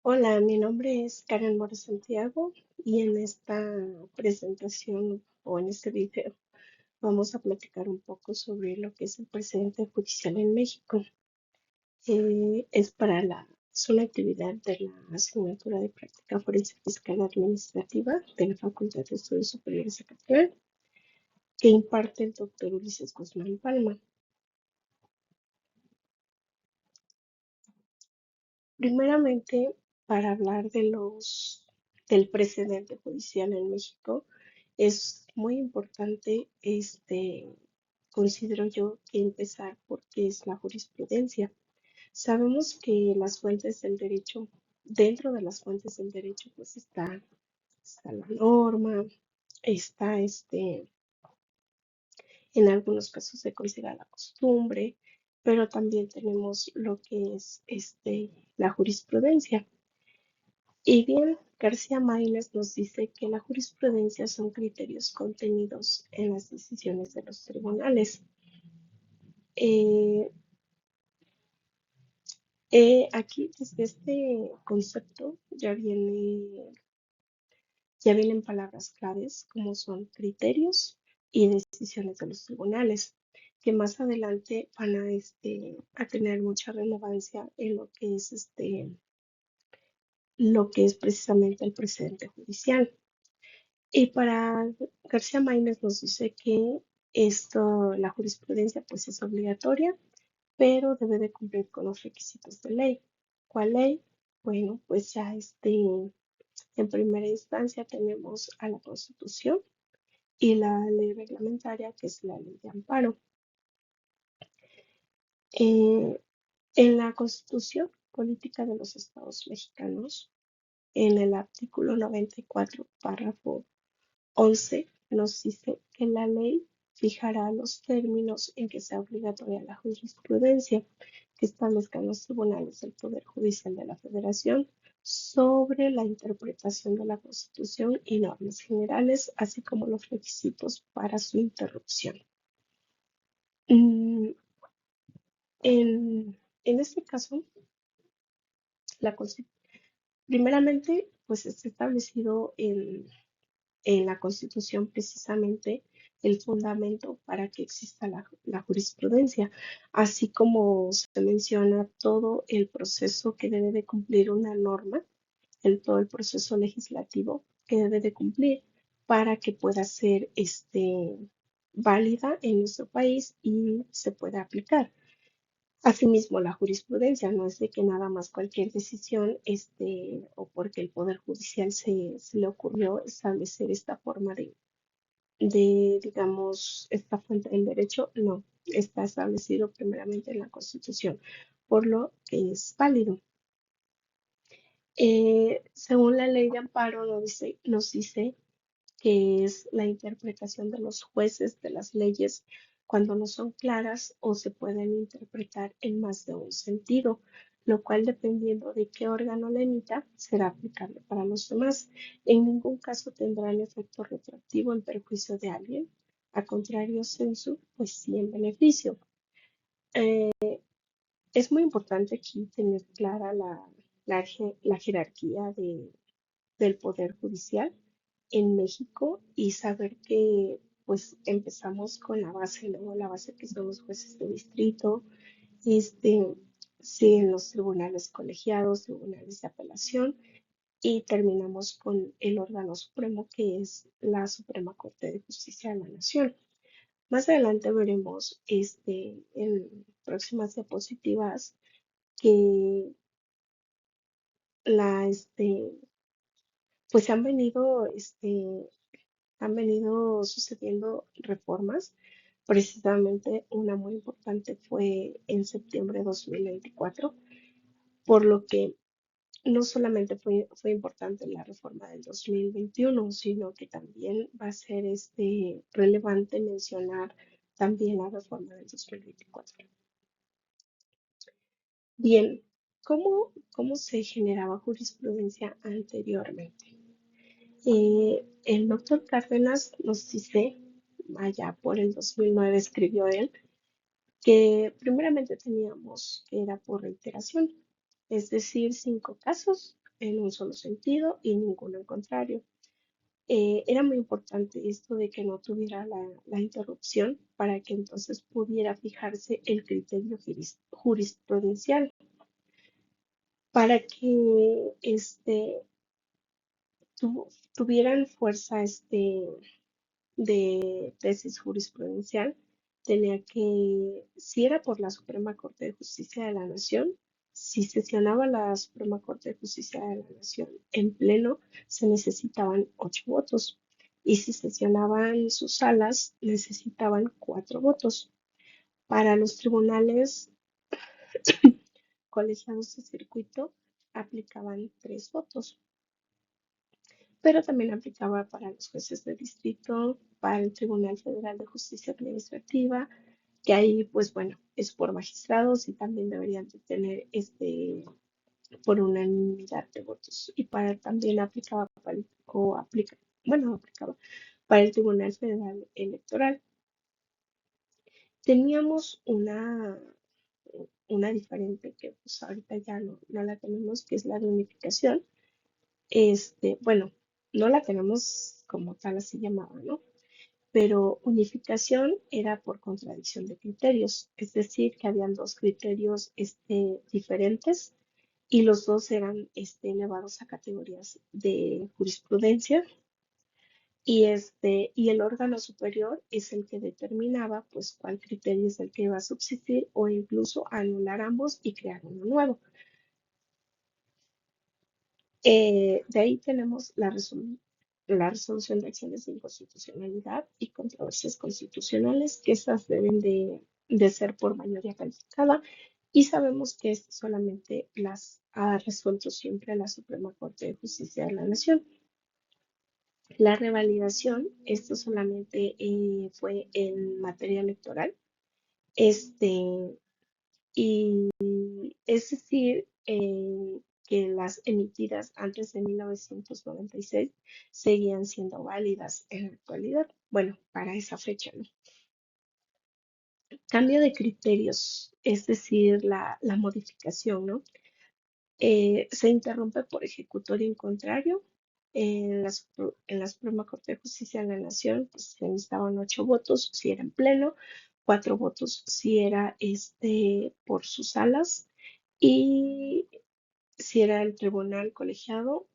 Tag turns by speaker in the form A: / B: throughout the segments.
A: Hola, mi nombre es Karen Mora Santiago y en esta presentación o en este video vamos a platicar un poco sobre lo que es el precedente judicial en México. Es una actividad de la asignatura de práctica forense fiscal administrativa de la Facultad de Estudios Superiores Zacatlán que imparte el doctor Ulises Guzmán Palma. Primeramente, para hablar del precedente judicial en México, es muy importante, considero yo, que empezar porque es la jurisprudencia. Sabemos que las fuentes del derecho, dentro de las fuentes del derecho, pues está la norma, está en algunos casos se considera la costumbre, pero también tenemos lo que es la jurisprudencia. Y bien, García Maínez nos dice que la jurisprudencia son criterios contenidos en las decisiones de los tribunales. Eh, Aquí, desde este concepto, ya vienen palabras claves como son criterios y decisiones de los tribunales, que más adelante van a tener mucha relevancia en lo que es precisamente el precedente judicial. Y para García Maínez nos dice que la jurisprudencia pues es obligatoria, pero debe de cumplir con los requisitos de ley. ¿Cuál ley? Bueno, pues ya en primera instancia tenemos a la Constitución y la ley reglamentaria, que es la ley de amparo. Eh, en la Constitución Política de los Estados Mexicanos, en el artículo 94, párrafo 11 nos dice que la ley fijará los términos en que sea obligatoria la jurisprudencia que establezcan los tribunales del Poder Judicial de la Federación sobre la interpretación de la Constitución y normas generales, así como los requisitos para su interrupción. Mm, en este caso, la primeramente, pues está establecido en la Constitución precisamente el fundamento para que exista la jurisprudencia, así como se menciona todo el proceso que debe de cumplir una norma, todo el proceso legislativo que debe de cumplir para que pueda ser válida en nuestro país y se pueda aplicar. Asimismo, la jurisprudencia no es de que nada más cualquier decisión, o porque el Poder Judicial se le ocurrió establecer esta forma digamos, esta fuente del derecho, no, está establecido primeramente en la Constitución, por lo que es válido. Según la ley de amparo, nos dice que es la interpretación de los jueces de las leyes cuando no son claras o se pueden interpretar en más de un sentido, lo cual dependiendo de qué órgano la emita, será aplicable para los demás. En ningún caso tendrán efecto retroactivo en perjuicio de alguien, a contrario sensu, pues sí en beneficio. Eh, es muy importante aquí tener clara la jerarquía del Poder Judicial en México y saber que pues empezamos con la base, ¿no? La base que son los jueces de distrito, este, sí, en los tribunales colegiados, tribunales de apelación y terminamos con el órgano supremo que es la Suprema Corte de Justicia de la Nación. Más adelante veremos en próximas diapositivas que la pues han venido sucediendo reformas. Precisamente una muy importante fue en septiembre de 2024, por lo que no solamente fue importante la reforma del 2021, sino que también va a ser relevante mencionar también la reforma del 2024. Bien, ¿cómo se generaba jurisprudencia anteriormente? El doctor Cárdenas nos dice, allá por el 2009 escribió él, que primeramente teníamos que era por reiteración, es decir, 5 casos en un solo sentido y ninguno en contrario. Era muy importante esto de que no tuviera la interrupción para que entonces pudiera fijarse el criterio jurisprudencial, para que tuvieran fuerza de tesis jurisprudencial. Tenía que, si era por la Suprema Corte de Justicia de la Nación, si sesionaba la Suprema Corte de Justicia de la Nación en pleno, se necesitaban 8 votos. Y si sesionaban sus salas, necesitaban 4 votos. Para los tribunales colegiados de circuito, aplicaban 3 votos, pero también aplicaba para los jueces de distrito, para el Tribunal Federal de Justicia Administrativa, que ahí, pues bueno, es por magistrados y también deberían de tener por unanimidad de votos. Y para también aplicaba para bueno, aplicaba para el Tribunal Federal Electoral. Teníamos una diferente que pues ahorita ya no la tenemos, que es la de unificación. Bueno, no la tenemos como tal así llamada, ¿no? Pero unificación era por contradicción de criterios, es decir, que habían dos criterios diferentes y los dos eran elevados a categorías de jurisprudencia y el órgano superior es el que determinaba pues cuál criterio es el que iba a subsistir o incluso anular ambos y crear uno nuevo. De ahí tenemos la resolución de acciones de inconstitucionalidad y controversias constitucionales, que estas deben de ser por mayoría calificada, y sabemos que esto solamente las ha resuelto siempre la Suprema Corte de Justicia de la Nación. La revalidación, esto solamente fue en materia electoral, este, y es decir, que las emitidas antes de 1996 seguían siendo válidas en la actualidad. Bueno, para esa fecha, ¿no? Cambio de criterios, es decir, la modificación, ¿no? Se interrumpe por ejecutorio en contrario. En la Suprema Corte de Justicia de la Nación, pues se necesitaban 8 votos si era en pleno, 4 votos si era por sus salas y si era el tribunal colegiado,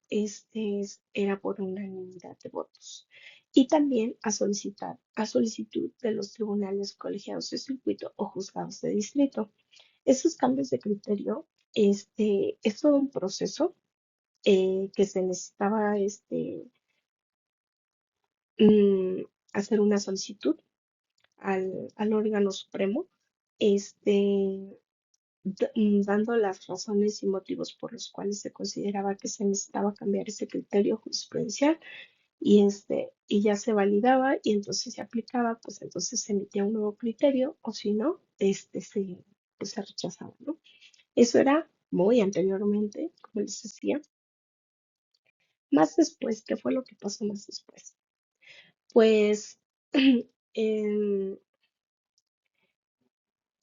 A: era por unanimidad de votos. Y también a solicitud de los tribunales colegiados de circuito o juzgados de distrito. Esos cambios de criterio, es todo un proceso que se necesitaba mm, hacer una solicitud al órgano supremo, este, dando las razones y motivos por los cuales se consideraba que se necesitaba cambiar ese criterio jurisprudencial y ya se validaba y entonces se aplicaba, pues entonces se emitía un nuevo criterio o si no, pues se rechazaba, ¿no? Eso era muy anteriormente, como les decía. Más después, ¿qué fue lo que pasó más después? Pues en,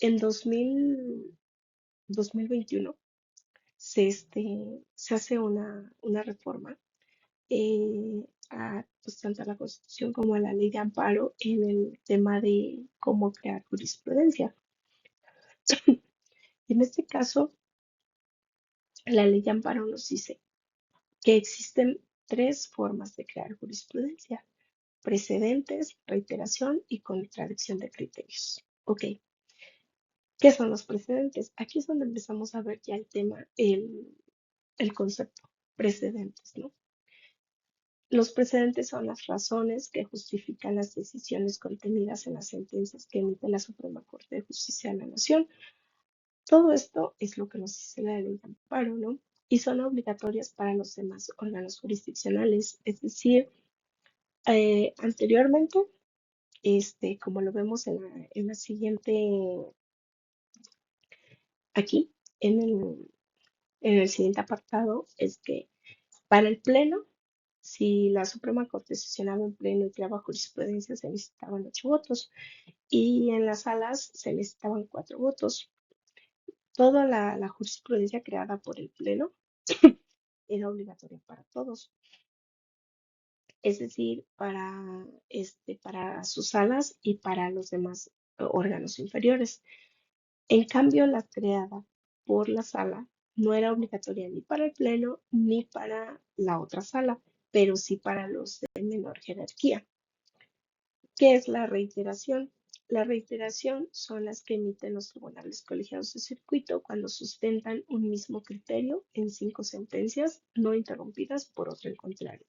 A: en 2021 se hace una reforma pues, tanto a la Constitución como a la Ley de Amparo en el tema de cómo crear jurisprudencia. En este caso, la Ley de Amparo nos dice que existen 3 formas de crear jurisprudencia: precedentes, reiteración y contradicción de criterios. Ok, ¿qué son los precedentes? Aquí es donde empezamos a ver ya el tema, el concepto, precedentes, ¿no? Los precedentes son las razones que justifican las decisiones contenidas en las sentencias que emite la Suprema Corte de Justicia de la Nación. Todo esto es lo que nos dice la ley de amparo, ¿no? Y son obligatorias para los demás órganos jurisdiccionales. Es decir, anteriormente, como lo vemos en la siguiente, aquí, en el siguiente apartado, es que para el Pleno, si la Suprema Corte sesionaba en pleno y creaba jurisprudencia, se necesitaban 8 votos y en las salas se necesitaban 4 votos. Toda la jurisprudencia creada por el Pleno era obligatoria para todos, es decir, para sus salas y para los demás órganos inferiores. En cambio, la creada por la sala no era obligatoria ni para el pleno ni para la otra sala, pero sí para los de menor jerarquía. ¿Qué es la reiteración? La reiteración son las que emiten los tribunales colegiados de circuito cuando sustentan un mismo criterio en 5 sentencias no interrumpidas por otro en contrario.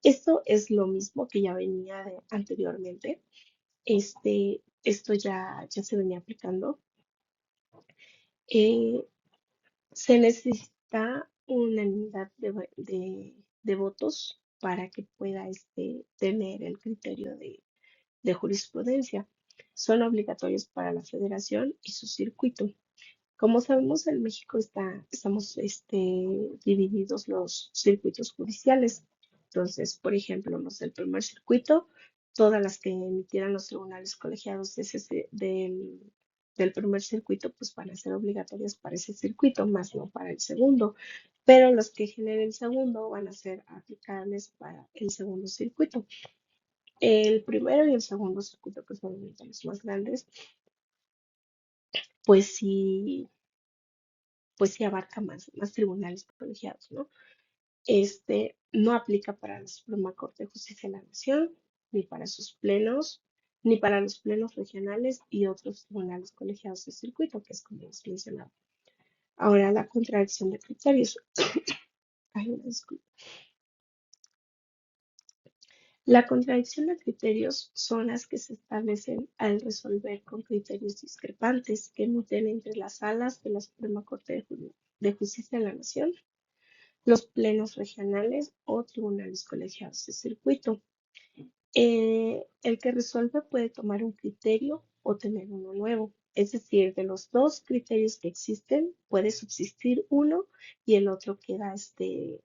A: Esto es lo mismo que ya venía anteriormente. Esto ya se venía aplicando. Eh, Se necesita unanimidad de votos para que pueda tener el criterio de jurisprudencia. Son obligatorios para la federación y su circuito. Como sabemos, en México estamos divididos los circuitos judiciales. Entonces, por ejemplo, los del primer circuito, todas las que emitieran los tribunales colegiados del primer circuito, pues van a ser obligatorias para ese circuito, más no para el segundo. Pero los que generen el segundo van a ser aplicables para el segundo circuito. El primero y el segundo circuito, que son los más grandes, pues sí, pues sí abarca más tribunales colegiados, ¿no? No aplica para la Suprema Corte de Justicia de la Nación, ni para sus plenos, ni para los plenos regionales y otros tribunales colegiados de circuito, que es como les mencionaba. Ahora, la contradicción de criterios. Ay, una disculpa. La contradicción de criterios son las que se establecen al resolver con criterios discrepantes que emiten entre las salas de la Suprema Corte de Justicia de la Nación, los plenos regionales o tribunales colegiados de circuito. El que resuelve puede tomar un criterio o tener uno nuevo. Es decir, de los dos criterios que existen, puede subsistir uno y el otro queda sin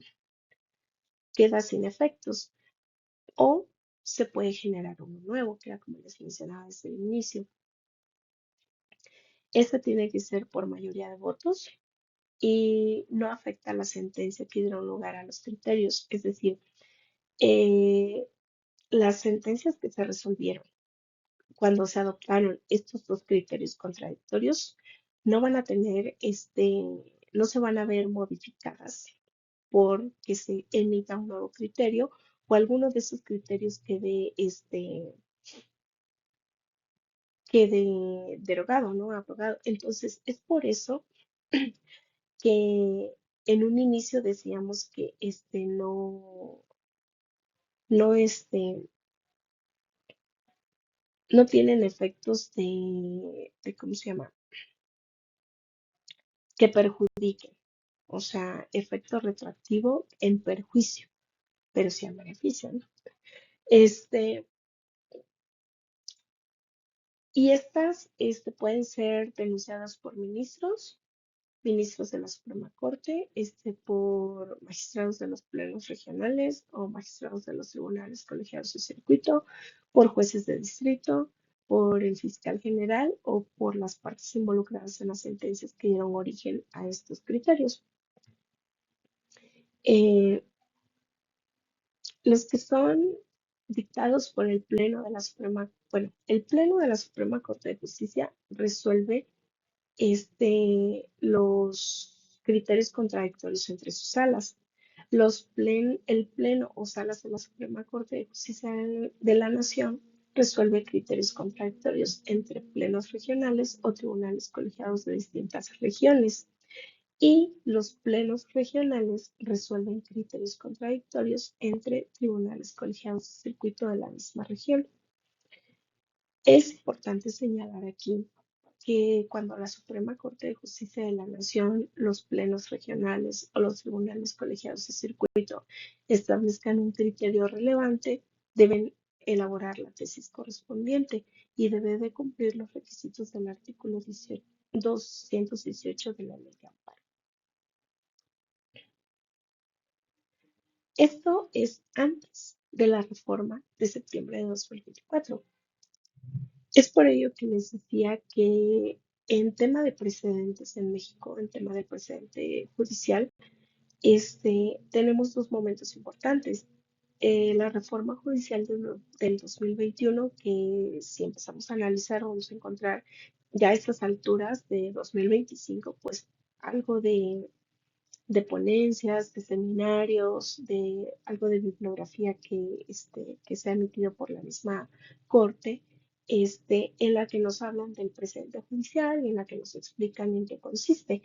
A: efectos. O se puede generar uno nuevo, que era como les mencionaba desde el inicio. Este tiene que ser por mayoría de votos y no afecta a la sentencia que dieron lugar a los criterios. Es decir, eh, las sentencias que se resolvieron cuando se adoptaron estos dos criterios contradictorios no van a tener no se van a ver modificadas porque se emita un nuevo criterio o alguno de esos criterios quede derogado, ¿no? Abrogado. Entonces, es por eso que en un inicio decíamos que no, no tienen efectos ¿cómo se llama? Que perjudiquen, o sea, efecto retroactivo en perjuicio, pero sí en beneficio, ¿no? Este, y estas pueden ser denunciadas por ministros de la Suprema Corte, por magistrados de los plenos regionales o magistrados de los tribunales colegiados de circuito, por jueces de distrito, por el fiscal general o por las partes involucradas en las sentencias que dieron origen a estos criterios. Eh, los que son dictados por el Pleno de la Suprema, bueno, el Pleno de la Suprema Corte de Justicia resuelve los criterios contradictorios entre sus salas. El Pleno o salas de la Suprema Corte de Justicia de la Nación resuelve criterios contradictorios entre plenos regionales o tribunales colegiados de distintas regiones. Y los plenos regionales resuelven criterios contradictorios entre tribunales colegiados de circuito de la misma región. Es importante señalar aquí que cuando la Suprema Corte de Justicia de la Nación, los plenos regionales o los tribunales colegiados de circuito establezcan un criterio relevante, deben elaborar la tesis correspondiente y debe de cumplir los requisitos del artículo 218 de la Ley de Amparo. Esto es antes de la reforma de septiembre de 2024. Es por ello que les decía que en tema de precedentes en México, en tema de precedente judicial, tenemos dos momentos importantes. La reforma judicial del 2021, que si empezamos a analizar, vamos a encontrar ya a estas alturas de 2025, pues algo de ponencias, de seminarios, de algo de bibliografía que se ha emitido por la misma Corte, en la que nos hablan del precedente judicial y en la que nos explican en qué consiste.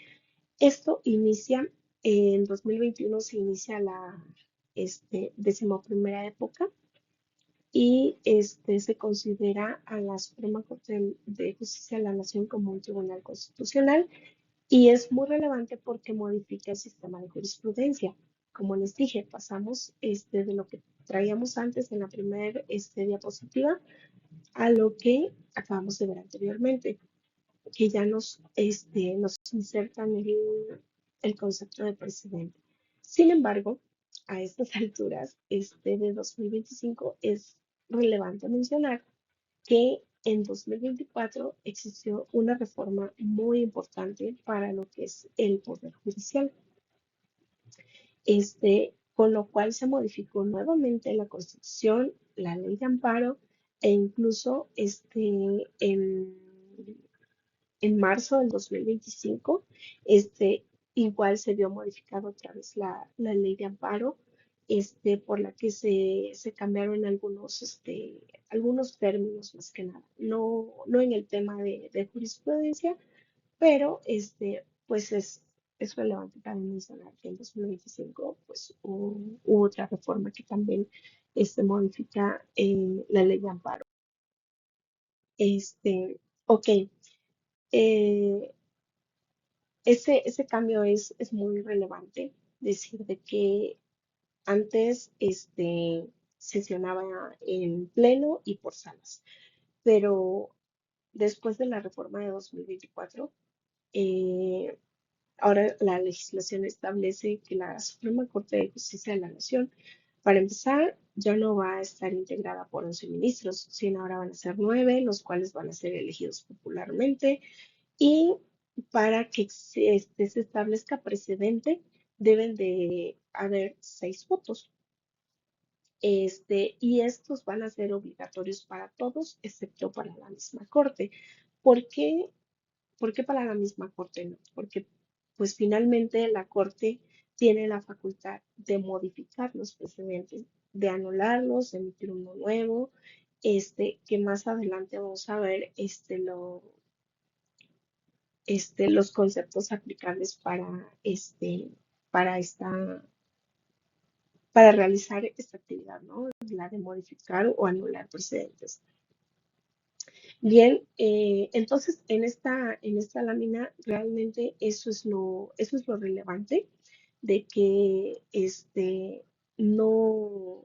A: Esto inicia, en 2021 se inicia la decimoprimera época y se considera a la Suprema Corte de Justicia de la Nación como un tribunal constitucional y es muy relevante porque modifica el sistema de jurisprudencia. Como les dije, pasamos de lo que traíamos antes en la primera diapositiva a lo que acabamos de ver anteriormente, que ya nos insertan el concepto de precedente. Sin embargo, a estas alturas de 2025 es relevante mencionar que en 2024 existió una reforma muy importante para lo que es el Poder Judicial, con lo cual se modificó nuevamente la Constitución, la Ley de Amparo e incluso en marzo del 2025, igual se vio modificado otra vez la ley de amparo, por la que se cambiaron algunos términos más que nada, no en el tema de jurisprudencia, pero pues es relevante también mencionar que en 2025 pues hubo otra reforma que también modifica la ley de amparo. Ok, eh, ese cambio es muy relevante, decir de que antes sesionaba en pleno y por salas, pero después de la reforma de 2024, eh, ahora la legislación establece que la Suprema Corte de Justicia de la Nación, para empezar, ya no va a estar integrada por 11 ministros, sino ahora van a ser 9, los cuales van a ser elegidos popularmente y para que se establezca precedente, deben de haber 6 votos. Y estos van a ser obligatorios para todos, excepto para la misma corte. ¿Por qué, ¿Por qué para la misma corte no? Porque pues finalmente la corte tiene la facultad de modificar los precedentes, de anularlos, de emitir uno nuevo, que más adelante vamos a ver los conceptos aplicables para esta, para realizar esta actividad, ¿no? La de modificar o anular precedentes. Bien, entonces en esta lámina realmente eso es lo relevante de que no,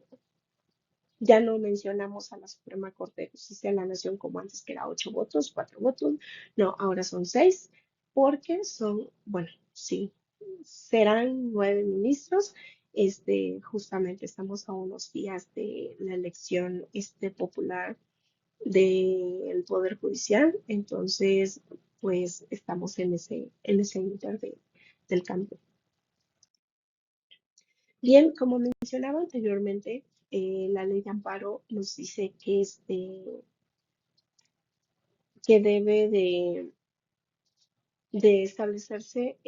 A: ya no mencionamos a la Suprema Corte de Justicia de la Nación como antes, que era 8 votos, 4 votos. No, ahora son 6, porque bueno, sí, serán 9 ministros. Justamente estamos a unos días de la elección popular del Poder Judicial, entonces, pues estamos en ese inter del cambio. Bien, como mencionaba anteriormente, la ley de amparo nos dice que debe de establecerse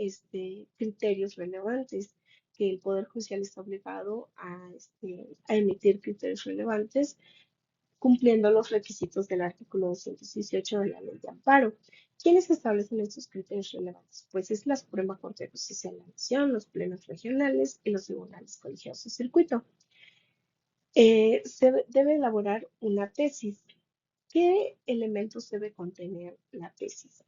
A: criterios relevantes, que el Poder Judicial está obligado a emitir criterios relevantes cumpliendo los requisitos del artículo 218 de la Ley de Amparo. ¿Quiénes establecen estos criterios relevantes? Pues es la Suprema Corte de Justicia de la Nación, los plenos regionales y los tribunales colegiados de circuito. Se debe elaborar una tesis. ¿Qué elementos debe contener la tesis?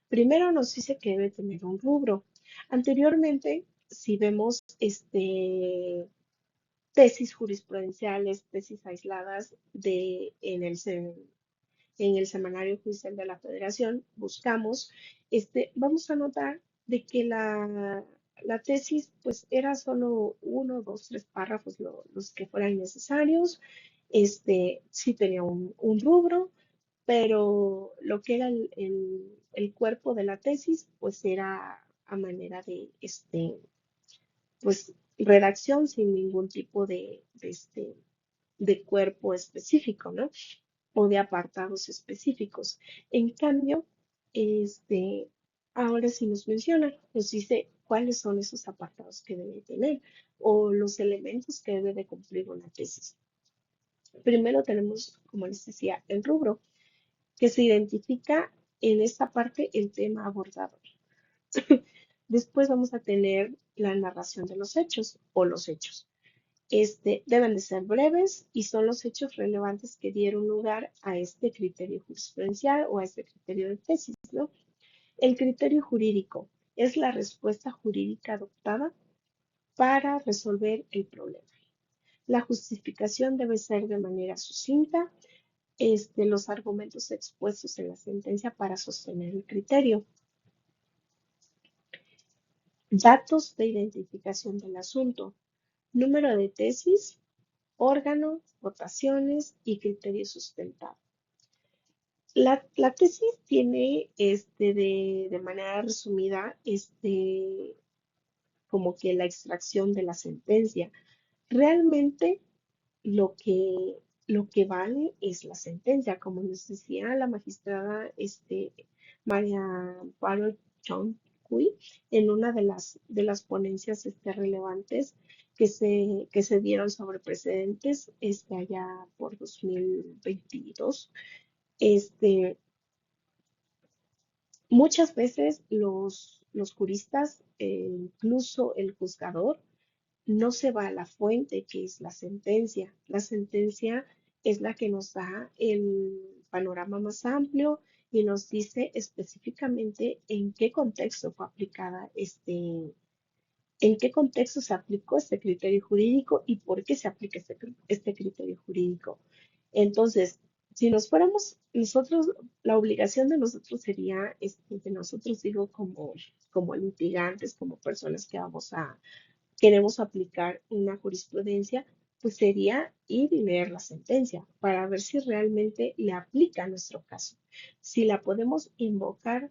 A: Primero nos dice que debe tener un rubro. Anteriormente, si vemos tesis jurisprudenciales, tesis aisladas en el Semanario Judicial de la Federación, buscamos, vamos a notar de que la tesis pues era solo 1, 2, 3 párrafos los que fueran necesarios, sí tenía un rubro, pero lo que era el cuerpo de la tesis pues era a manera pues, redacción sin ningún tipo de cuerpo específico, ¿no? O de apartados específicos. En cambio, este, ahora sí nos menciona, nos dice cuáles son esos apartados que debe tener o los elementos que debe de cumplir una tesis. Primero tenemos, como les decía, el rubro, que se identifica en esta parte el tema abordado. Después vamos a tener la narración de los hechos o los hechos. Deben de ser breves y son los hechos relevantes que dieron lugar a este criterio jurisprudencial o a este criterio de tesis, ¿no? El criterio jurídico es la respuesta jurídica adoptada para resolver el problema. La justificación debe ser de manera sucinta, los argumentos expuestos en la sentencia para sostener el criterio. Datos de identificación del asunto, número de tesis, órgano, votaciones y criterio sustentado. La tesis tiene de manera resumida como que la extracción de la sentencia. Realmente lo que, lo que vale es la sentencia, como nos decía la magistrada María Amparo Choncuy en una de las ponencias relevantes que se dieron sobre precedentes allá por 2022. Este, Muchas veces los juristas, incluso el juzgador, no se va a la fuente, que es la sentencia. La sentencia es la que nos da el panorama más amplio y nos dice específicamente en qué contexto fue aplicada en qué contexto se aplicó este criterio jurídico y por qué se aplica este criterio jurídico. Entonces, si nos fuéramos nosotros, la obligación de nosotros sería, de nosotros digo como litigantes, como personas que queremos aplicar una jurisprudencia, pues sería ir y leer la sentencia para ver si realmente le aplica a nuestro caso. Si la podemos invocar,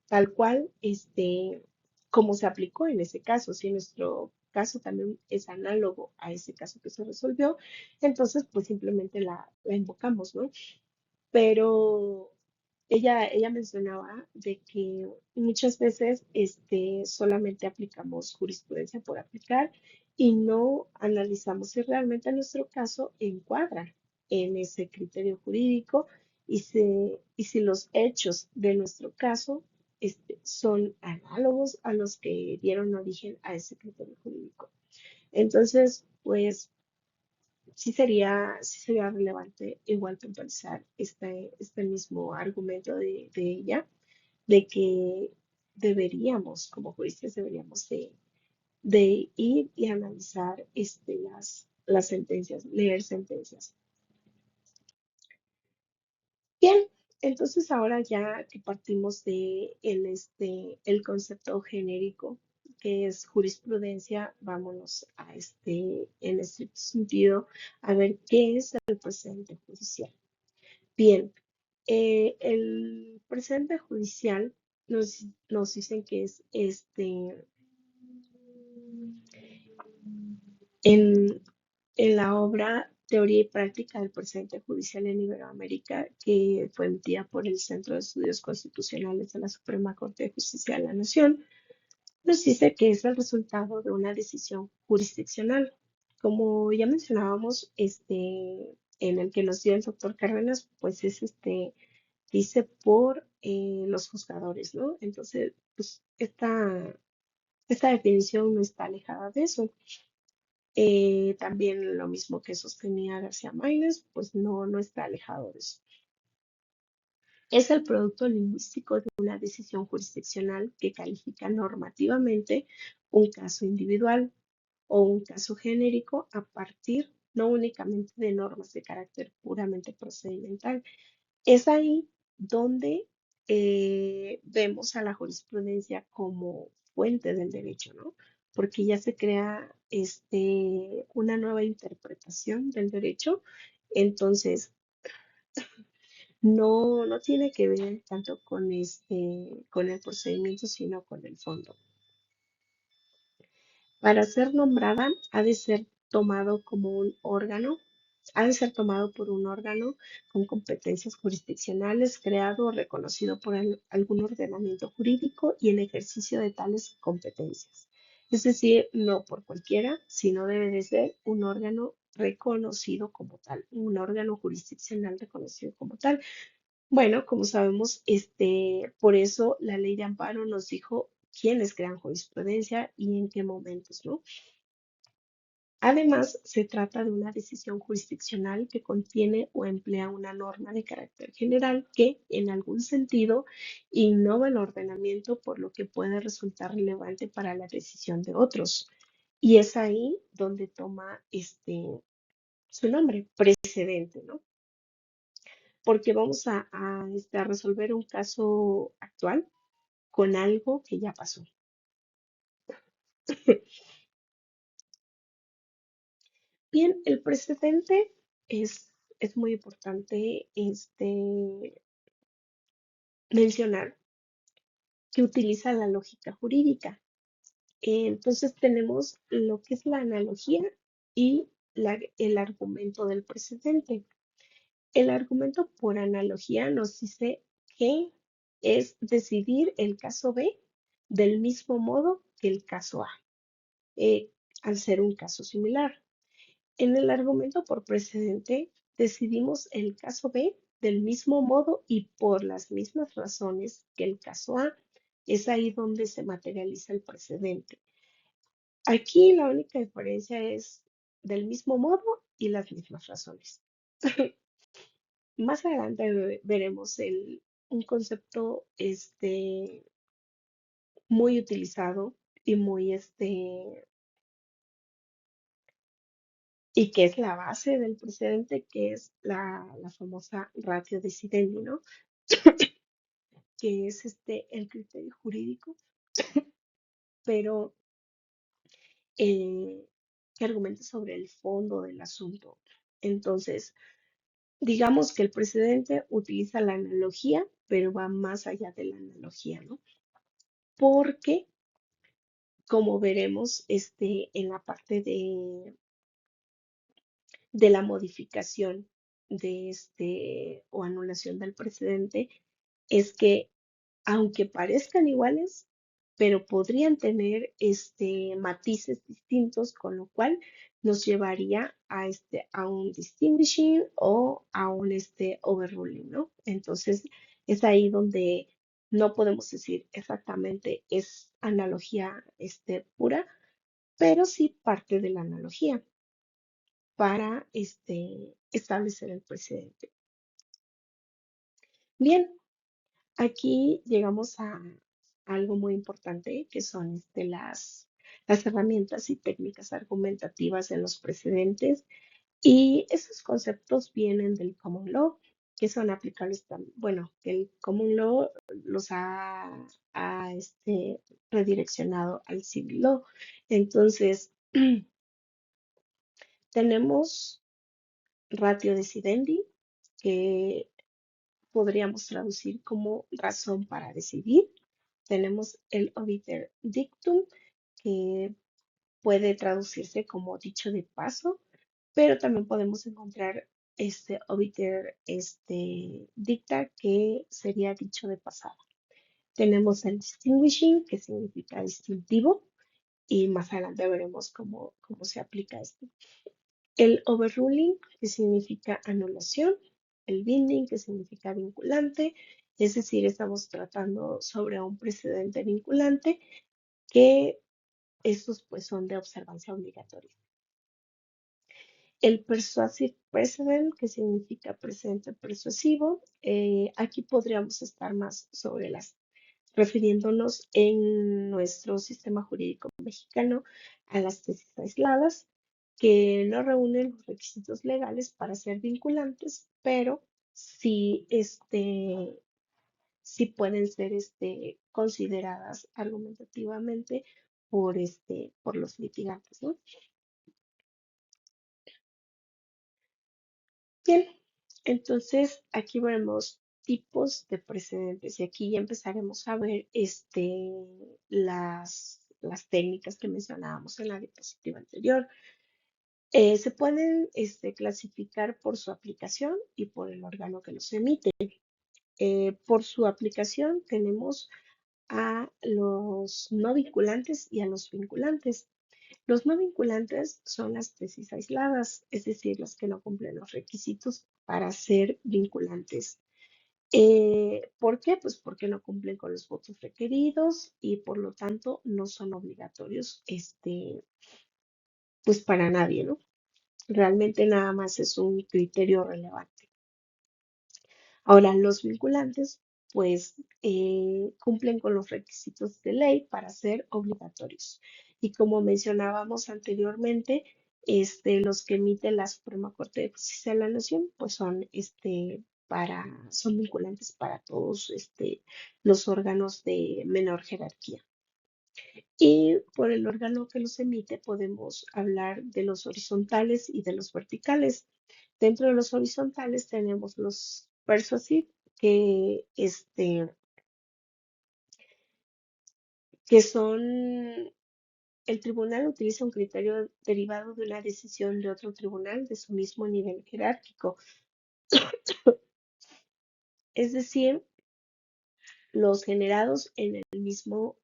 A: tal cual, como se aplicó en ese caso. Si nuestro caso también es análogo a ese caso que se resolvió, entonces pues simplemente la invocamos, ¿no? Pero ella mencionaba de que muchas veces solamente aplicamos jurisprudencia por aplicar y no analizamos si realmente nuestro caso encuadra en ese criterio jurídico y si los hechos de nuestro caso son análogos a los que dieron origen a ese criterio jurídico. Entonces, pues sí sería relevante igual puntualizar este mismo argumento de ella, de que como juristas, deberíamos de ir y analizar las sentencias, leer sentencias. Bien, entonces ahora ya que partimos de el concepto genérico, que es jurisprudencia, vámonos en estricto sentido, a ver qué es el precedente judicial. Bien, el precedente judicial nos dicen que es en, en la obra Teoría y Práctica del Precedente Judicial en Iberoamérica, que fue emitida por el Centro de Estudios Constitucionales de la Suprema Corte de Justicia de la Nación, nos dice que es el resultado de una decisión jurisdiccional. Como ya mencionábamos, en el que nos dio el doctor Cárdenas, pues dice por los juzgadores, ¿no? Entonces, pues esta definición no está alejada de eso. También lo mismo que sostenía García Maínez, pues no está alejado de eso. Es el producto lingüístico de una decisión jurisdiccional que califica normativamente un caso individual o un caso genérico a partir no únicamente de normas de carácter puramente procedimental. Es ahí donde vemos a la jurisprudencia como fuente del derecho, ¿no? Porque ya se crea una nueva interpretación del derecho. Entonces, no tiene que ver tanto con el procedimiento, sino con el fondo. Para ser nombrada, ha de ser tomado como un órgano, ha de ser tomado por un órgano con competencias jurisdiccionales, creado o reconocido por algún ordenamiento jurídico y en ejercicio de tales competencias. Es decir, no por cualquiera, sino debe de ser un órgano reconocido como tal, un órgano jurisdiccional reconocido como tal. Bueno, como sabemos, por eso la ley de amparo nos dijo quiénes crean jurisprudencia y en qué momentos, ¿no? Además, se trata de una decisión jurisdiccional que contiene o emplea una norma de carácter general que, en algún sentido, innova el ordenamiento, por lo que puede resultar relevante para la decisión de otros. Y es ahí donde toma su nombre, precedente, ¿no? Porque vamos a resolver un caso actual con algo que ya pasó. Bien, el precedente es muy importante mencionar que utiliza la lógica jurídica. Entonces tenemos lo que es la analogía y el argumento del precedente. El argumento por analogía nos dice que es decidir el caso B del mismo modo que el caso A, eh, al ser un caso similar. En el argumento por precedente, decidimos el caso B del mismo modo y por las mismas razones que el caso A. Es ahí donde se materializa el precedente. Aquí la única diferencia es del mismo modo y las mismas razones. Más adelante veremos un concepto muy utilizado y muy y que es la base del precedente, que es la famosa ratio decidendi, ¿no? Que es el criterio jurídico, pero eh, que argumenta sobre el fondo del asunto. Entonces, digamos que el precedente utiliza la analogía, pero va más allá de la analogía, ¿no? Porque, como veremos en la parte de la modificación de o anulación del precedente, es que aunque parezcan iguales, pero podrían tener matices distintos, con lo cual nos llevaría a un distinguishing o a un overruling, ¿no? Entonces, es ahí donde no podemos decir exactamente es analogía pura, pero sí parte de la analogía para establecer el precedente. Bien, aquí llegamos a algo muy importante, que son las herramientas y técnicas argumentativas en los precedentes. Y esos conceptos vienen del common law, que son aplicables también, bueno, que el common law los ha redireccionado al civil law. Entonces, tenemos ratio decidendi, que podríamos traducir como razón para decidir. Tenemos el obiter dictum, que puede traducirse como dicho de paso, pero también podemos encontrar este obiter dicta, que sería dicho de pasada. Tenemos el distinguishing, que significa distintivo, y más adelante veremos cómo se aplica esto. El overruling, que significa anulación, el binding, que significa vinculante, es decir, estamos tratando sobre un precedente vinculante, que estos pues son de observancia obligatoria. El persuasive precedent, que significa precedente persuasivo, aquí podríamos estar más sobre refiriéndonos en nuestro sistema jurídico mexicano a las tesis aisladas, que no reúnen los requisitos legales para ser vinculantes, pero sí, sí pueden ser consideradas argumentativamente por los litigantes, ¿no? Bien, entonces aquí veremos tipos de precedentes y aquí ya empezaremos a ver las técnicas que mencionábamos en la diapositiva anterior. Se pueden clasificar por su aplicación y por el órgano que los emite. Por su aplicación tenemos a los no vinculantes y a los vinculantes. Los no vinculantes son las tesis aisladas, es decir, las que no cumplen los requisitos para ser vinculantes. ¿Por qué? Pues porque no cumplen con los votos requeridos y por lo tanto no son obligatorios, pues para nadie, ¿no? Realmente nada más es un criterio relevante. Ahora, los vinculantes, pues cumplen con los requisitos de ley para ser obligatorios. Y como mencionábamos anteriormente, los que emite la Suprema Corte de Justicia de la Nación, pues son vinculantes para todos los órganos de menor jerarquía. Y por el órgano que los emite podemos hablar de los horizontales y de los verticales. Dentro de los horizontales tenemos los persuasive, que, que son, el tribunal utiliza un criterio derivado de una decisión de otro tribunal de su mismo nivel jerárquico. Es decir, los generados en el mismo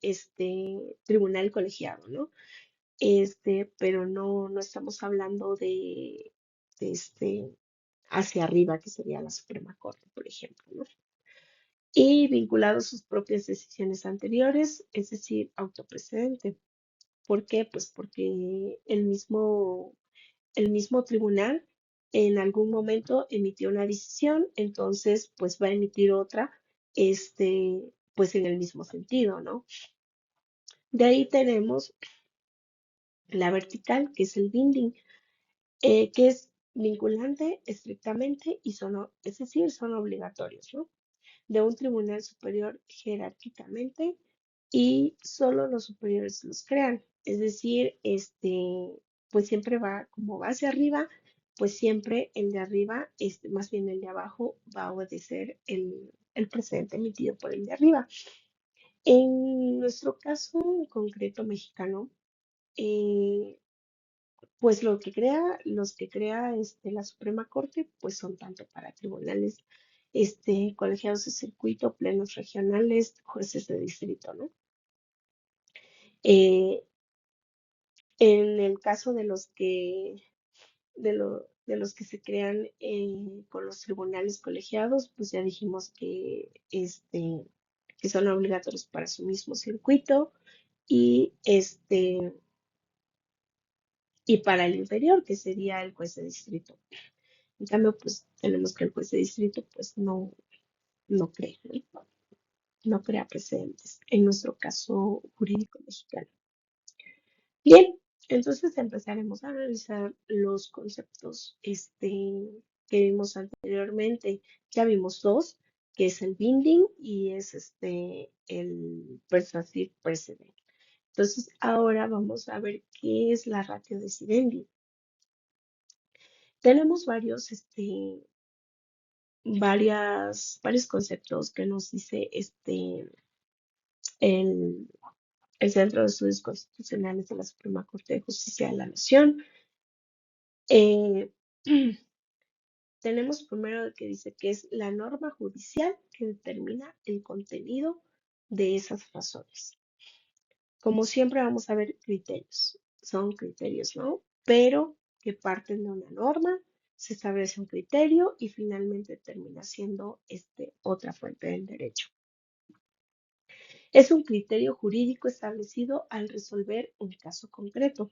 A: tribunal colegiado, ¿no? Pero no estamos hablando de hacia arriba, que sería la Suprema Corte, por ejemplo, ¿no? Y vinculado a sus propias decisiones anteriores, es decir, autoprecedente. ¿Por qué? Pues porque el mismo tribunal en algún momento emitió una decisión, entonces pues va a emitir otra, pues en el mismo sentido, ¿no? De ahí tenemos la vertical, que es el binding, que es vinculante estrictamente y es decir, son obligatorios, ¿no? De un tribunal superior jerárquicamente y solo los superiores los crean. Es decir, pues siempre va, como va hacia arriba, pues siempre el de arriba, más bien el de abajo, va a obedecer el precedente emitido por el de arriba. En nuestro caso en concreto mexicano, eh, pues los que crea la Suprema Corte, pues son tanto para tribunales, colegiados de circuito, plenos regionales, jueces de distrito, ¿no? Eh, en el caso de los que se crean con los tribunales colegiados, pues ya dijimos que son obligatorios para su mismo circuito y y para el inferior, que sería el juez de distrito. En cambio, pues tenemos que el juez de distrito, pues no cree, ¿no? No crea precedentes, en nuestro caso jurídico mexicano. Bien, entonces empezaremos a analizar los conceptos que vimos anteriormente. Ya vimos dos, que es el binding y es el persuasive precedent. Entonces, ahora vamos a ver qué es la ratio decidendi. Tenemos varios conceptos que nos dice el, el Centro de Estudios Constitucionales de la Suprema Corte de Justicia de la Nación. Eh, Tenemos primero que dice que es la norma judicial que determina el contenido de esas razones. Como siempre vamos a ver criterios. Son criterios, ¿no? Pero que parten de una norma, se establece un criterio y finalmente termina siendo otra fuente del derecho. Es un criterio jurídico establecido al resolver un caso concreto.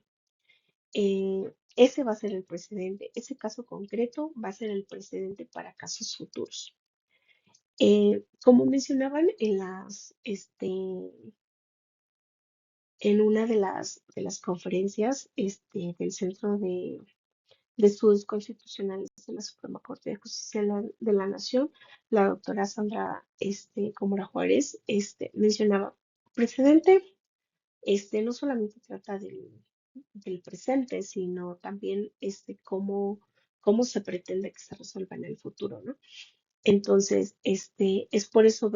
A: Ese va a ser el precedente. Ese caso concreto va a ser el precedente para casos futuros. Como mencionaban en una de las conferencias del Centro de Estudios Constitucionales de la Suprema Corte de Justicia de la Nación, la doctora Sandra Comora Juárez mencionaba precedente. No solamente trata del presente, sino también cómo se pretende que se resuelva en el futuro, ¿no? Entonces, es por eso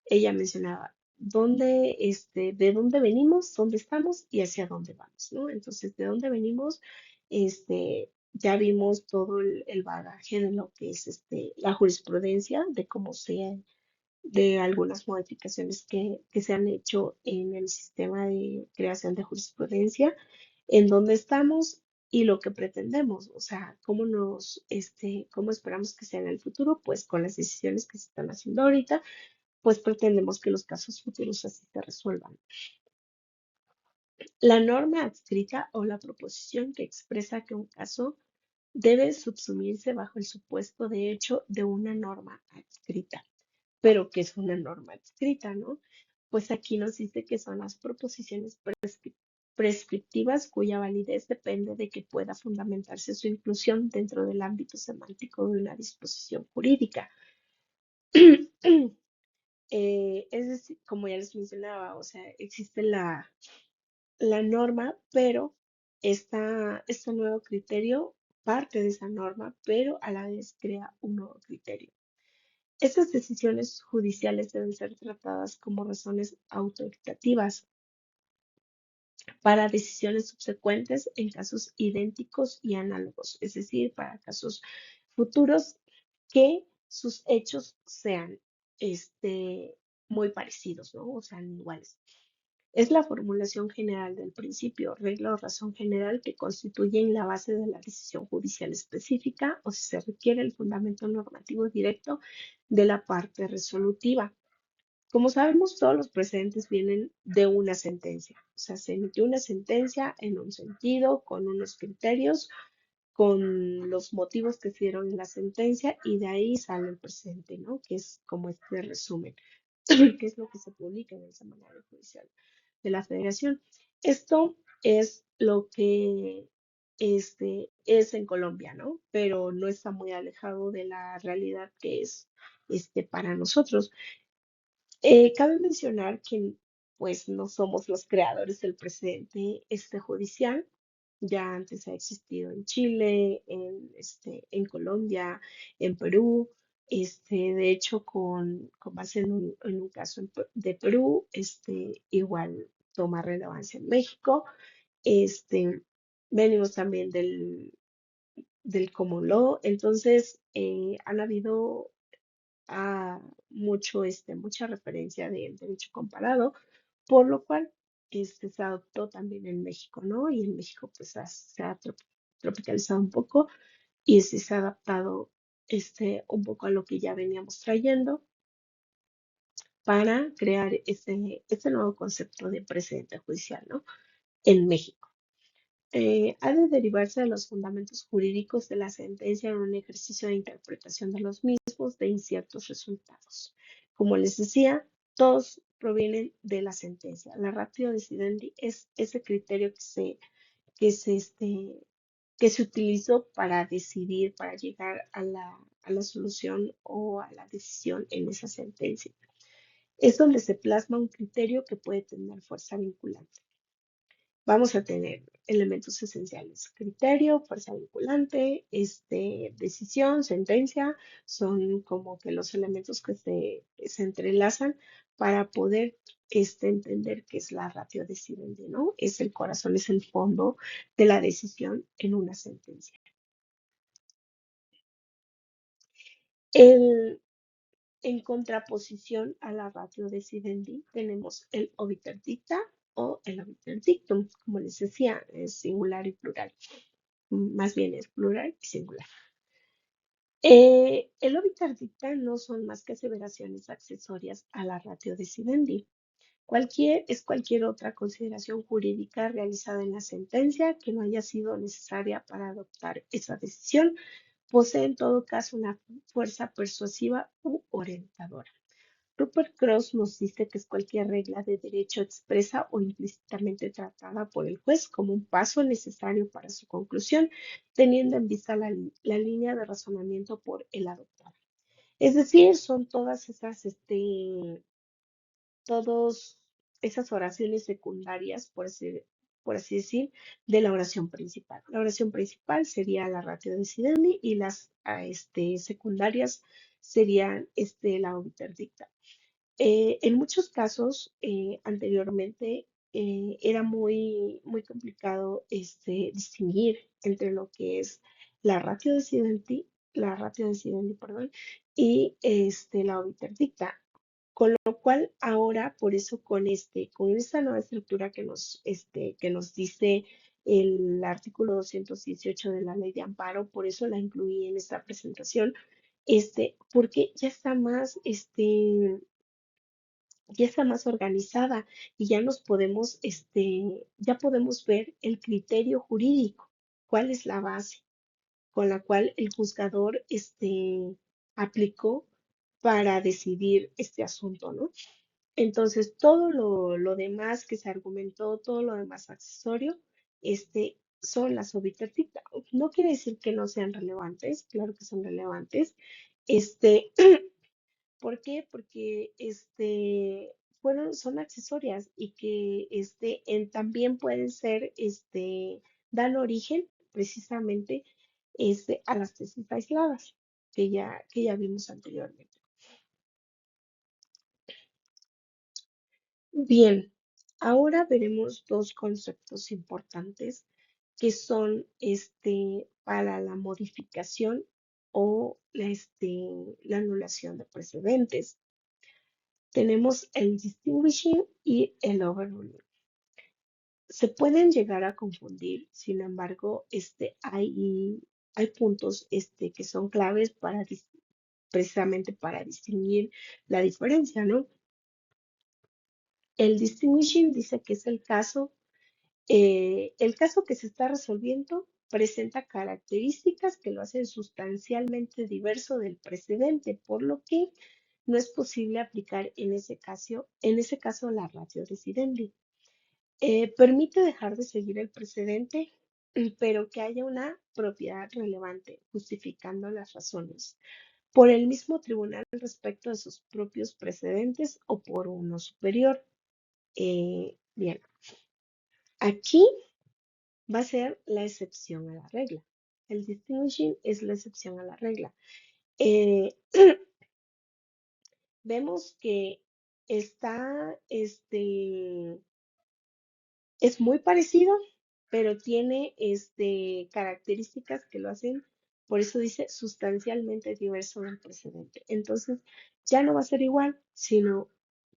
A: ella mencionaba, de dónde venimos, dónde estamos y hacia dónde vamos, ¿no? Entonces, de dónde venimos, ya vimos todo el bagaje de lo que es la jurisprudencia, de cómo de algunas modificaciones que se han hecho en el sistema de creación de jurisprudencia, en dónde estamos y lo que pretendemos, o sea, cómo esperamos que sea en el futuro, pues con las decisiones que se están haciendo ahorita, pues pretendemos que los casos futuros así se resuelvan. La norma adscrita o la proposición que expresa que un caso debe subsumirse bajo el supuesto de hecho de una norma adscrita. Pero, ¿qué es una norma adscrita, no? Pues aquí nos dice que son las proposiciones prescriptivas cuya validez depende de que pueda fundamentarse su inclusión dentro del ámbito semántico de una disposición jurídica. Es decir, como ya les mencionaba, o sea, existe la norma, pero este nuevo criterio parte de esa norma, pero a la vez crea un nuevo criterio. Estas decisiones judiciales deben ser tratadas como razones autoritativas para decisiones subsecuentes en casos idénticos y análogos, es decir, para casos futuros que sus hechos sean muy parecidos, ¿no? O sean iguales. Es la formulación general del principio, regla o razón general que constituyen la base de la decisión judicial específica o si se requiere el fundamento normativo directo de la parte resolutiva. Como sabemos, todos los precedentes vienen de una sentencia. O sea, se emitió una sentencia en un sentido, con unos criterios, con los motivos que se dieron en la sentencia y de ahí sale el precedente, ¿no? Que es como este resumen, que es lo que se publica en el Semanario Judicial de la Federación. Esto es lo que es en Colombia, ¿no? Pero no está muy alejado de la realidad que es para nosotros. Cabe mencionar que pues no somos los creadores del precedente judicial. Ya antes ha existido en Chile, en Colombia, en Perú. De hecho, con base en un caso de Perú, igual toma relevancia en México. Este, venimos también del common law. Entonces, han habido mucha referencia del derecho comparado, por lo cual se adoptó también en México, ¿no? Y en México pues se ha tropicalizado un poco y se ha adaptado un poco a lo que ya veníamos trayendo para crear este nuevo concepto de precedente judicial, ¿no? En México. Ha de derivarse de los fundamentos jurídicos de la sentencia en un ejercicio de interpretación de los mismos de inciertos resultados. Como les decía, todos provienen de la sentencia. La ratio decidendi es ese criterio que se, este, que se utilizó para decidir, para llegar a la solución o a la decisión en esa sentencia. Es donde se plasma un criterio que puede tener fuerza vinculante. Vamos a tener elementos esenciales: criterio, fuerza vinculante, decisión, sentencia, son como que los elementos que se entrelazan para poder entender qué es la ratio decidendi, ¿no? Es el corazón, es el fondo de la decisión en una sentencia. El, en contraposición a la ratio decidendi, tenemos el obiter dicta o el obiter dictum. Como les decía, es singular y plural. Más bien es plural y singular. El obiter dicta no son más que aseveraciones accesorias a la ratio decidendi. Cualquier otra consideración jurídica realizada en la sentencia que no haya sido necesaria para adoptar esa decisión. Posee en todo caso una fuerza persuasiva u orientadora. Rupert Cross nos dice que es cualquier regla de derecho expresa o implícitamente tratada por el juez como un paso necesario para su conclusión, teniendo en vista la línea de razonamiento por él adoptada. Es decir, son todas esas oraciones secundarias, por así decir, de la oración principal. La oración principal sería la ratio decidendi y las secundarias serían la obiter dicta. En muchos casos, anteriormente, era muy complicado distinguir entre lo que es la ratio decidendi, perdón, y la obiterdicta. Con lo cual, ahora, por eso, con esta nueva estructura que nos dice el artículo 218 de la Ley de Amparo, por eso la incluí en esta presentación, porque ya está más organizada y ya ya podemos ver el criterio jurídico, cuál es la base con la cual el juzgador, aplicó para decidir este asunto, ¿no? Entonces, todo lo demás que se argumentó, todo lo demás accesorio, son las obiter dicta. No quiere decir que no sean relevantes, claro que son relevantes. Este, ¿Por qué? Porque son accesorias y que también pueden ser, dan origen precisamente a las tesis aisladas que ya vimos anteriormente. Bien, ahora veremos dos conceptos importantes que son para la modificación o la anulación de precedentes. Tenemos el distinguishing y el overruling. Se pueden llegar a confundir, sin embargo, hay puntos que son claves precisamente para distinguir la diferencia, ¿no? El distinguishing dice que es el caso que se está resolviendo presenta características que lo hacen sustancialmente diverso del precedente, por lo que no es posible aplicar en ese caso la ratio decidendi. Permite dejar de seguir el precedente, pero que haya una propiedad relevante, justificando las razones por el mismo tribunal respecto de sus propios precedentes o por uno superior. Bien, aquí va a ser la excepción a la regla. El distinguishing es la excepción a la regla. Eh, Vemos que está, es muy parecido, pero tiene características que lo hacen, por eso dice sustancialmente diverso del precedente. Entonces, ya no va a ser igual, sino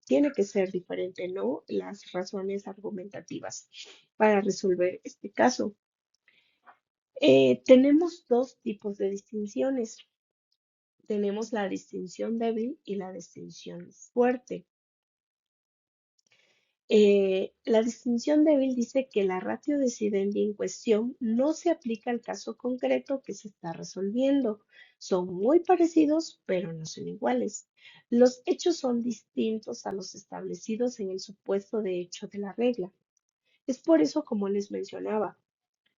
A: tiene que ser diferente, ¿no? Las razones argumentativas para resolver este caso. Tenemos dos tipos de distinciones. Tenemos la distinción débil y la distinción fuerte. La distinción débil dice que la ratio decidendi en cuestión no se aplica al caso concreto que se está resolviendo. Son muy parecidos, pero no son iguales. Los hechos son distintos a los establecidos en el supuesto de hecho de la regla. Es por eso, como les mencionaba,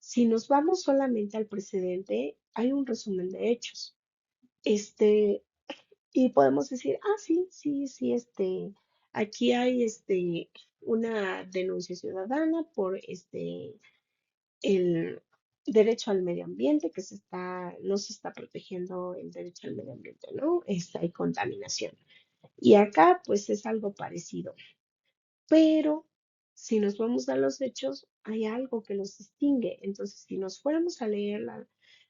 A: si nos vamos solamente al precedente, hay un resumen de hechos. Este, y podemos decir, ah, sí, sí, sí, aquí hay una denuncia ciudadana por el derecho al medio ambiente, no se está protegiendo el derecho al medio ambiente, ¿no? Hay contaminación. Y acá, pues, es algo parecido. Pero si nos vamos a los hechos, hay algo que los distingue. Entonces, si nos fuéramos a leer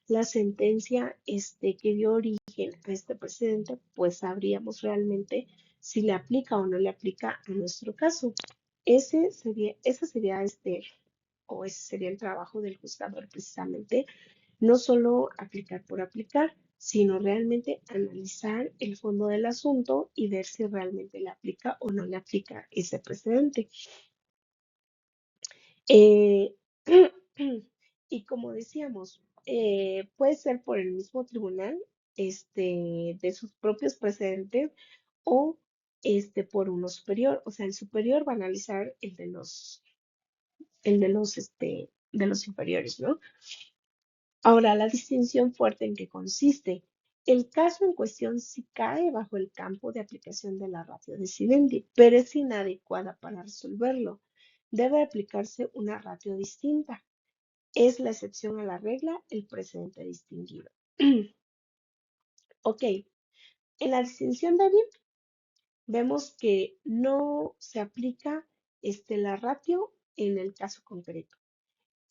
A: la sentencia que dio origen a este precedente, pues sabríamos realmente si le aplica o no le aplica a nuestro caso. Ese sería el trabajo del juzgador precisamente, no solo aplicar por aplicar, sino realmente analizar el fondo del asunto y ver si realmente le aplica o no le aplica ese precedente. Eh, y como decíamos, puede ser por el mismo tribunal, de sus propios precedentes o por uno superior. O sea, el superior va a analizar de los inferiores, ¿no? Ahora, la distinción fuerte en qué consiste. El caso en cuestión sí cae bajo el campo de aplicación de la ratio decidendi, pero es inadecuada para resolverlo. Debe aplicarse una ratio distinta. Es la excepción a la regla el precedente distinguido. Ok, en la distinción débil vemos que no se aplica la ratio en el caso concreto.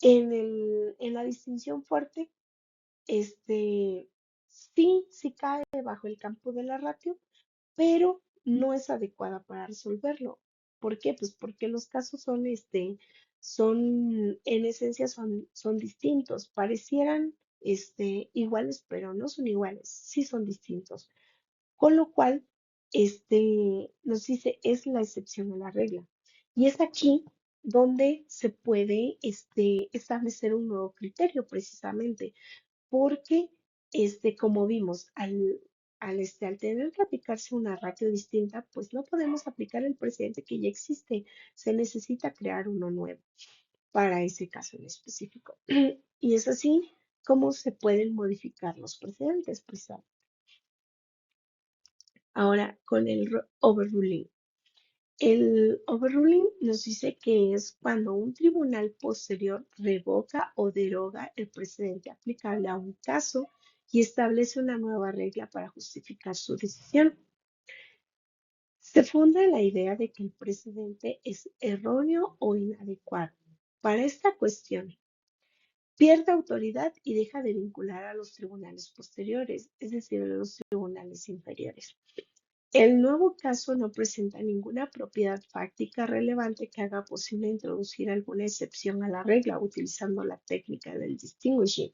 A: En la distinción fuerte, este, sí cae bajo el campo de la ratio, pero no es adecuada para resolverlo. ¿Por qué? Pues porque los casos en esencia son distintos. Parecieran, iguales, pero no son iguales, sí son distintos. Con lo cual, nos dice, es la excepción a la regla. Y es aquí donde se puede, establecer un nuevo criterio precisamente porque, como vimos, al tener que aplicarse una ratio distinta, pues no podemos aplicar el precedente que ya existe. Se necesita crear uno nuevo para ese caso en específico. Y es así como se pueden modificar los precedentes, precisamente. Ahora, con el overruling. El overruling nos dice que es cuando un tribunal posterior revoca o deroga el precedente aplicable a un caso y establece una nueva regla para justificar su decisión. Se funda en la idea de que el precedente es erróneo o inadecuado. Para esta cuestión, pierde autoridad y deja de vincular a los tribunales posteriores, es decir, a los tribunales inferiores. El nuevo caso no presenta ninguna propiedad fáctica relevante que haga posible introducir alguna excepción a la regla utilizando la técnica del distinguishing.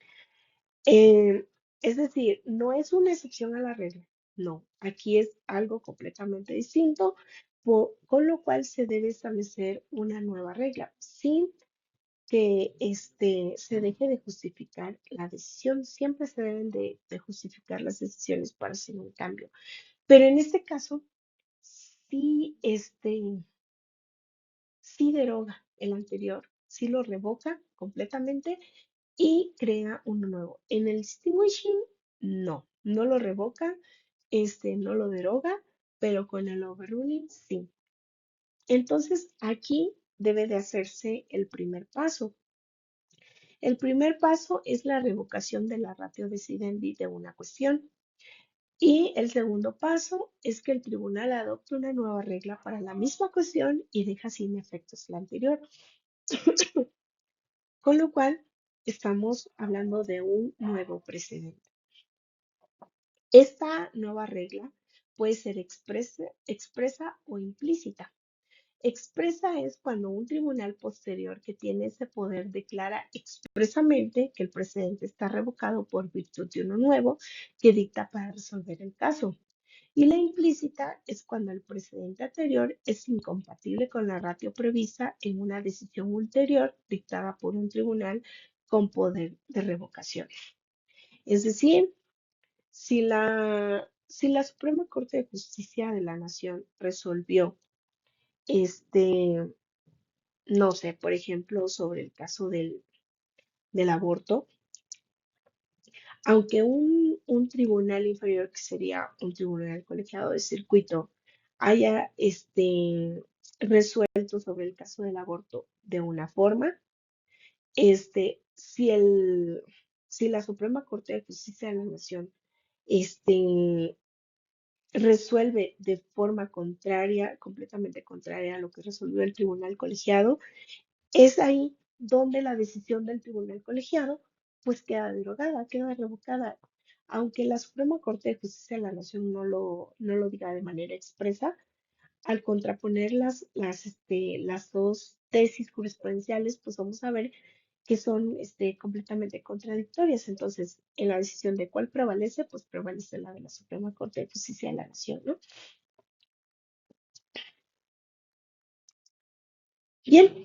A: Eh, es decir, no es una excepción a la regla, no, aquí es algo completamente distinto, con lo cual se debe establecer una nueva regla sin que se deje de justificar la decisión. Siempre se deben de justificar las decisiones para hacer un cambio. Pero en este caso, sí, sí deroga el anterior, sí lo revoca completamente y crea uno nuevo. En el distinguishing, no lo revoca, no lo deroga, pero con el overruling, sí. Entonces, aquí debe de hacerse el primer paso. El primer paso es la revocación de la ratio decidendi de una cuestión. Y el segundo paso es que el tribunal adopte una nueva regla para la misma cuestión y deja sin efectos la anterior. Con lo cual, estamos hablando de un nuevo precedente. Esta nueva regla puede ser expresa o implícita. Expresa es cuando un tribunal posterior que tiene ese poder declara expresamente que el precedente está revocado por virtud de uno nuevo que dicta para resolver el caso. Y la implícita es cuando el precedente anterior es incompatible con la ratio prevista en una decisión ulterior dictada por un tribunal con poder de revocación. Es decir, si la Suprema Corte de Justicia de la Nación resolvió, este, no sé, por ejemplo, sobre el caso del aborto, aunque un tribunal inferior, que sería un tribunal colegiado de circuito, haya resuelto sobre el caso del aborto de una forma, si la Suprema Corte de Justicia de la Nación este, resuelve de forma contraria, completamente contraria a lo que resolvió el tribunal colegiado, es ahí donde la decisión del tribunal colegiado pues queda derogada, queda revocada. Aunque la Suprema Corte de Justicia de la Nación no lo diga de manera expresa, al contraponer las dos tesis jurisprudenciales, pues vamos a ver que son completamente contradictorias. Entonces, en la decisión de cuál prevalece, pues prevalece la de la Suprema Corte de Justicia de la Nación, ¿no? Bien,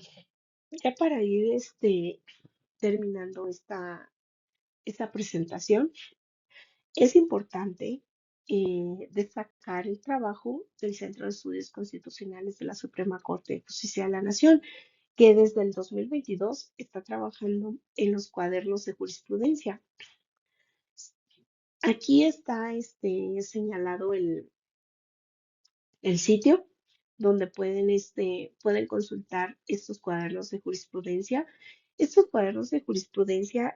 A: ya para ir terminando esta presentación, es importante destacar el trabajo del Centro de Estudios Constitucionales de la Suprema Corte de Justicia de la Nación, que desde el 2022 está trabajando en los cuadernos de jurisprudencia. Aquí está señalado el sitio donde pueden consultar estos cuadernos de jurisprudencia. Estos cuadernos de jurisprudencia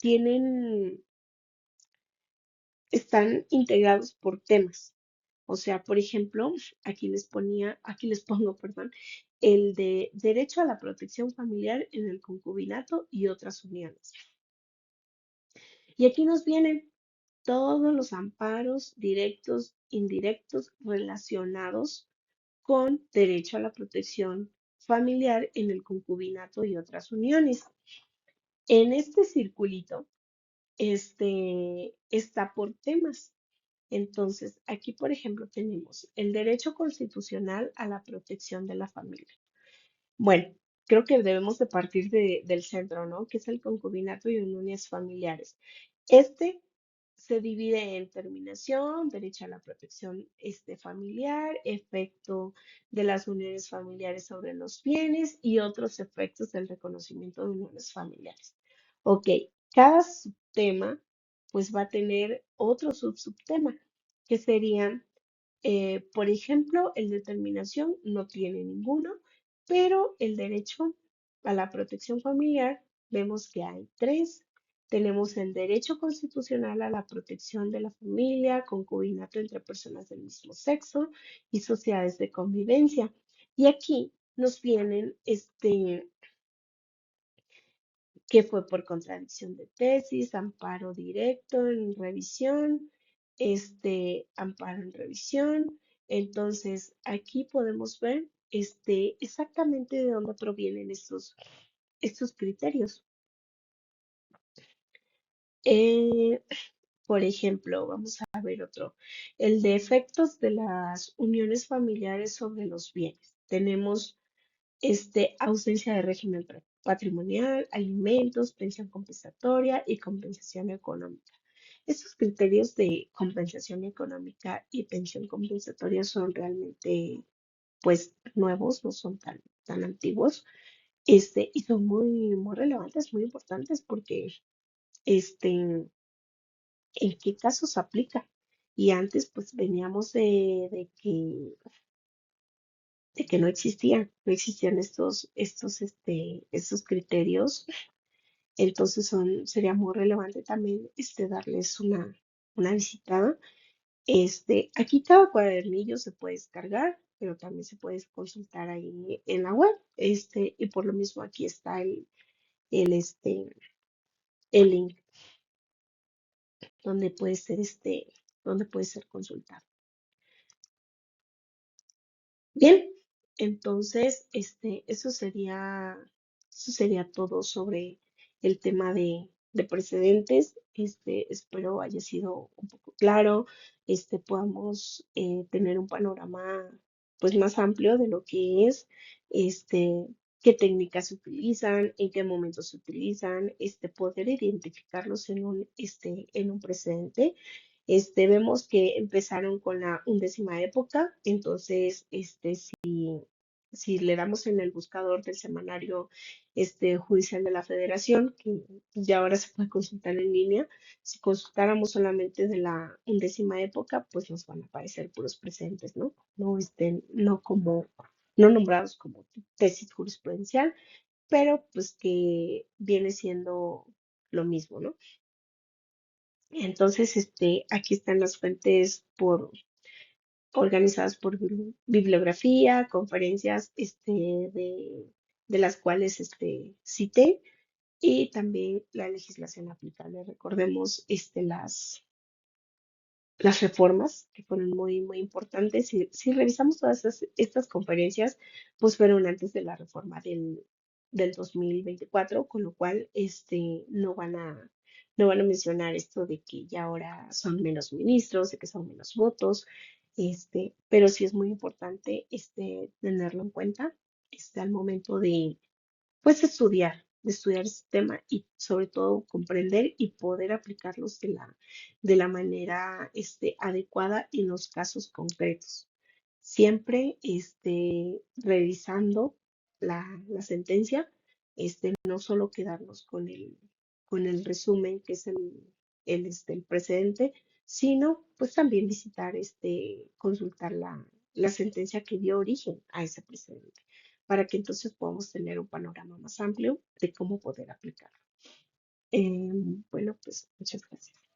A: tienen, están integrados por temas. O sea, por ejemplo, aquí les pongo, perdón, el de derecho a la protección familiar en el concubinato y otras uniones. Y aquí nos vienen todos los amparos directos, indirectos relacionados con derecho a la protección familiar en el concubinato y otras uniones. En este circulito, está por temas. Entonces, aquí, por ejemplo, tenemos el derecho constitucional a la protección de la familia. Bueno, creo que debemos de partir del centro, ¿no? Que es el concubinato y uniones familiares. Este se divide en terminación, derecho a la protección familiar, efecto de las uniones familiares sobre los bienes y otros efectos del reconocimiento de uniones familiares. Ok, cada subtema pues va a tener otro subtema que serían por ejemplo, el de terminación no tiene ninguno, pero el derecho a la protección familiar vemos que hay tres. Tenemos el derecho constitucional a la protección de la familia, concubinato entre personas del mismo sexo y sociedades de convivencia. Y aquí nos vienen que fue por contradicción de tesis, amparo directo en revisión, amparo en revisión. Entonces, aquí podemos ver exactamente de dónde provienen estos criterios. Eh, por ejemplo, vamos a ver otro, el de efectos de las uniones familiares sobre los bienes. Tenemos ausencia de régimen patrimonial, alimentos, pensión compensatoria y compensación económica. Estos criterios de compensación económica y pensión compensatoria son realmente, pues, nuevos, no son tan antiguos, y son muy relevantes, muy importantes porque, ¿en qué casos aplica? Y antes, pues, veníamos de que no existían estos criterios. Entonces sería muy relevante también darles una visitada. Aquí cada cuadernillo se puede descargar, pero también se puede consultar ahí en la web. Y por lo mismo aquí está el, este, el link donde puede ser consultado. Bien, entonces, eso sería todo sobre el tema de precedentes. Espero haya sido un poco claro, podamos tener un panorama pues más amplio de lo que es, qué técnicas se utilizan, en qué momentos se utilizan, poder identificarlos en un precedente. Vemos que empezaron con la undécima época, entonces, si le damos en el buscador del semanario judicial de la Federación, que ya ahora se puede consultar en línea, si consultáramos solamente de la undécima época, pues nos van a aparecer puros precedentes, ¿no? No nombrados como tesis jurisprudencial, pero pues que viene siendo lo mismo, ¿no? Entonces, aquí están las fuentes organizadas por bibliografía, conferencias, de las cuales cité, y también la legislación aplicable. Recordemos, las reformas que fueron muy importantes. Si revisamos todas estas conferencias, pues fueron antes de la reforma del 2024, con lo cual no van a mencionar esto de que ya ahora son menos ministros, de que son menos votos, pero sí es muy importante tenerlo en cuenta al momento pues de estudiar este tema y sobre todo comprender y poder aplicarlos de la manera adecuada en los casos concretos. Siempre revisando la sentencia, no solo quedarnos con el resumen que es el precedente, sino pues también consultar la sentencia que dio origen a ese precedente, para que entonces podamos tener un panorama más amplio de cómo poder aplicarlo. Bueno, pues muchas gracias.